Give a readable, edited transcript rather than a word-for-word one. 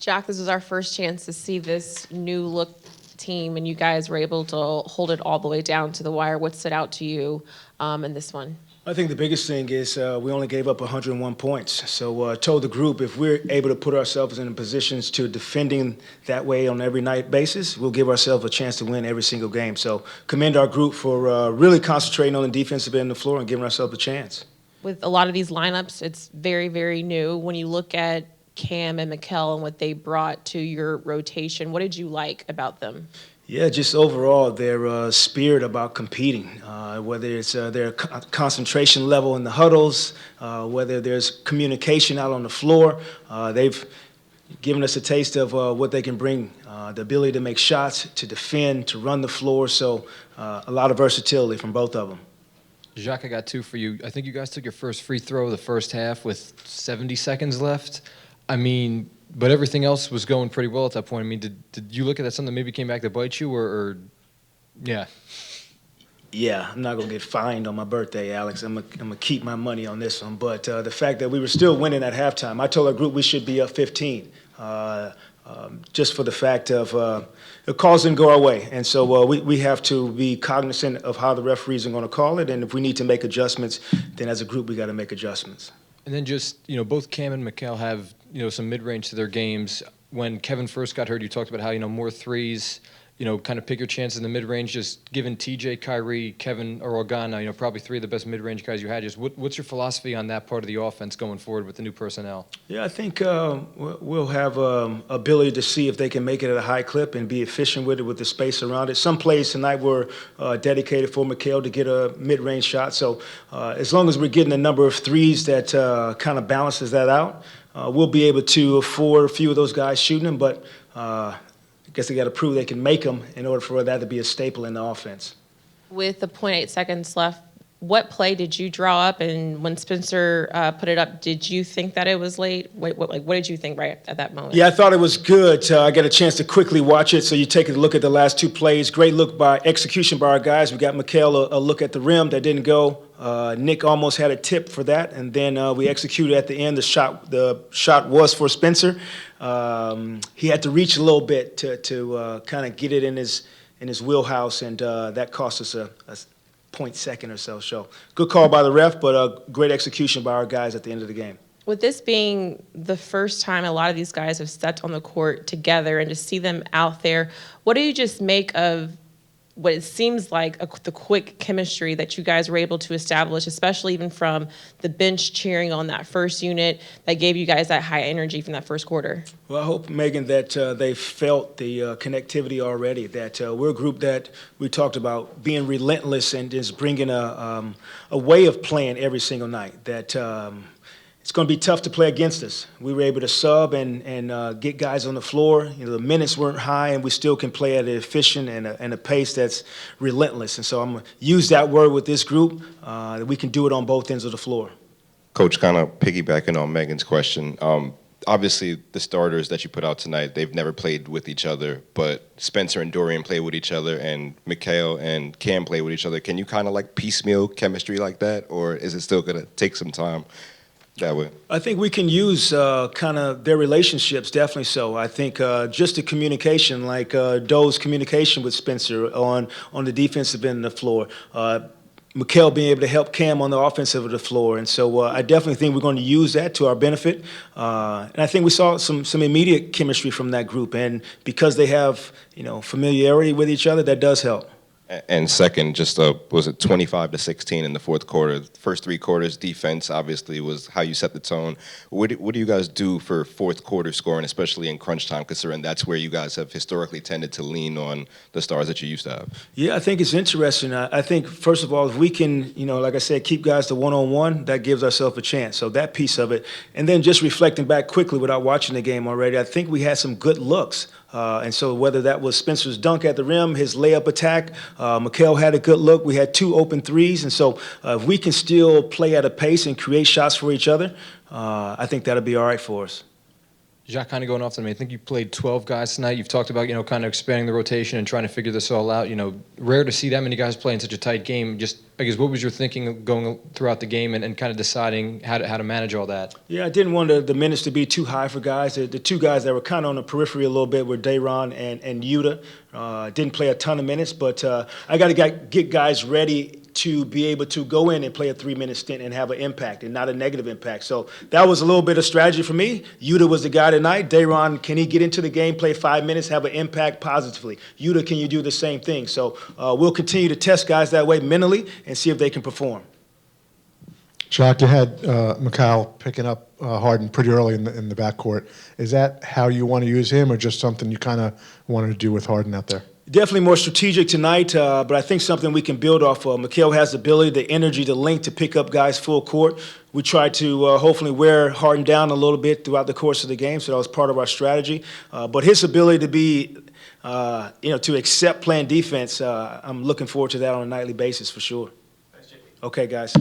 Jacque, this was our first chance to see this new look team, and you guys were able to hold it all the way down to the wire. What stood out to you in this one? I think the biggest thing is we only gave up 101 points. So I told the group if we're able to put ourselves in positions to defending that way on every night basis, we'll give ourselves a chance to win every single game. So commend our group for really concentrating on the defensive end of the floor and giving ourselves a chance. With a lot of these lineups, it's very, very new. When you look at Cam and Mikal and what they brought to your rotation, what did you like about them? Yeah, just overall, their spirit about competing, whether it's their concentration level in the huddles, whether there's communication out on the floor. They've given us a taste of what they can bring, the ability to make shots, to defend, to run the floor. So a lot of versatility from both of them. Jacque, I got two for you. I think you guys took your first free throw of the first half with 70 seconds left. I mean, but everything else was going pretty well at that point. I mean, did you look at that something that maybe came back to bite you, or yeah? Yeah, I'm not going to get fined on my birthday, Alex. I'm gonna keep my money on this one. But the fact that we were still winning at halftime, I told our group we should be up 15, just for the fact of the calls didn't go our way. And so we have to be cognizant of how the referees are going to call it. And if we need to make adjustments, then as a group we got to make adjustments. And then just, both Cam and Mikal have, some mid-range to their games. When Kevin first got hurt, you talked about how, more threes, kind of pick your chances in the mid-range. Just given TJ, Kyrie, Kevin, or Organa, probably three of the best mid-range guys you had. Just what's your philosophy on that part of the offense going forward with the new personnel? Yeah, I think we'll have ability to see if they can make it at a high clip and be efficient with it with the space around it. Some plays tonight were dedicated for Mikal to get a mid-range shot. So as long as we're getting a number of threes that kind of balances that out, we'll be able to afford a few of those guys shooting them. But I guess they got to prove they can make them in order for that to be a staple in the offense. With the 0.8 seconds left, what play did you draw up? And when Spencer put it up, did you think that it was late? What did you think right at that moment? Yeah, I thought it was good. I got a chance to quickly watch it. So you take a look at the last two plays. Great look by execution by our guys. We got Mikal a look at the rim that didn't go. Nick almost had a tip for that, and then we executed at the end. The shot was for Spencer. He had to reach a little bit to kind of get it in his wheelhouse, and that cost us a 0.2 second or so. So good call by the ref, but great execution by our guys at the end of the game. With this being the first time a lot of these guys have stepped on the court together, and to see them out there, what do you just make of what it seems like the quick chemistry that you guys were able to establish, especially even from the bench cheering on that first unit that gave you guys that high energy from that first quarter? Well, I hope, Megan, that they felt the connectivity already, that we're a group that we talked about being relentless and just bringing a way of playing every single night, that it's going to be tough to play against us. We were able to sub and get guys on the floor. The minutes weren't high, and we still can play at an efficient and a pace that's relentless. And so I'm going to use that word with this group, that we can do it on both ends of the floor. Coach, kind of piggybacking on Megan's question, obviously the starters that you put out tonight, they've never played with each other, but Spencer and Dorian play with each other, and Mikal and Cam play with each other. Can you kind of like piecemeal chemistry like that, or is it still going to take some time? That way. I think we can use kind of their relationships, definitely so. I think just the communication, like Doe's communication with Spencer on the defensive end of the floor, Mikal being able to help Cam on the offensive of the floor. And so I definitely think we're going to use that to our benefit. And I think we saw some immediate chemistry from that group. And because they have, familiarity with each other, that does help. And second, just was it 25-16 in the fourth quarter? The first three quarters, defense obviously was how you set the tone. What do you guys do for fourth quarter scoring, especially in crunch time, considering that's where you guys have historically tended to lean on the stars that you used to have? Yeah, I think it's interesting. I think, first of all, if we can, like I said, keep guys to one-on-one, that gives ourselves a chance. So that piece of it. And then just reflecting back quickly without watching the game already, I think we had some good looks. And so whether that was Spencer's dunk at the rim, his layup attack, Mikal had a good look. We had two open threes. And so if we can still play at a pace and create shots for each other, I think that'll be all right for us. Jacque, kind of going off to me, I think you played 12 guys tonight. You've talked about, kind of expanding the rotation and trying to figure this all out. Rare to see that many guys play in such a tight game. Just, I guess, what was your thinking going throughout the game and kind of deciding how to manage all that? Yeah, I didn't want the minutes to be too high for guys. The two guys that were kind of on the periphery a little bit were Dayron and Yuta. Didn't play a ton of minutes, but I got to get guys ready to be able to go in and play a 3-minute stint and have an impact and not a negative impact. So that was a little bit of strategy for me. Yuta was the guy tonight. Dayron, can he get into the game, play 5 minutes, have an impact positively? Yuta, can you do the same thing? So we'll continue to test guys that way mentally and see if they can perform. Jacque, you had Mikal picking up Harden pretty early in the backcourt. Is that how you want to use him, or just something you kind of wanted to do with Harden out there? Definitely more strategic tonight, but I think something we can build off of. Mikal has the ability, the energy, the length to pick up guys full court. We tried to hopefully wear Harden down a little bit throughout the course of the game, so that was part of our strategy. But his ability to be, to accept playing defense, I'm looking forward to that on a nightly basis for sure. Okay, guys.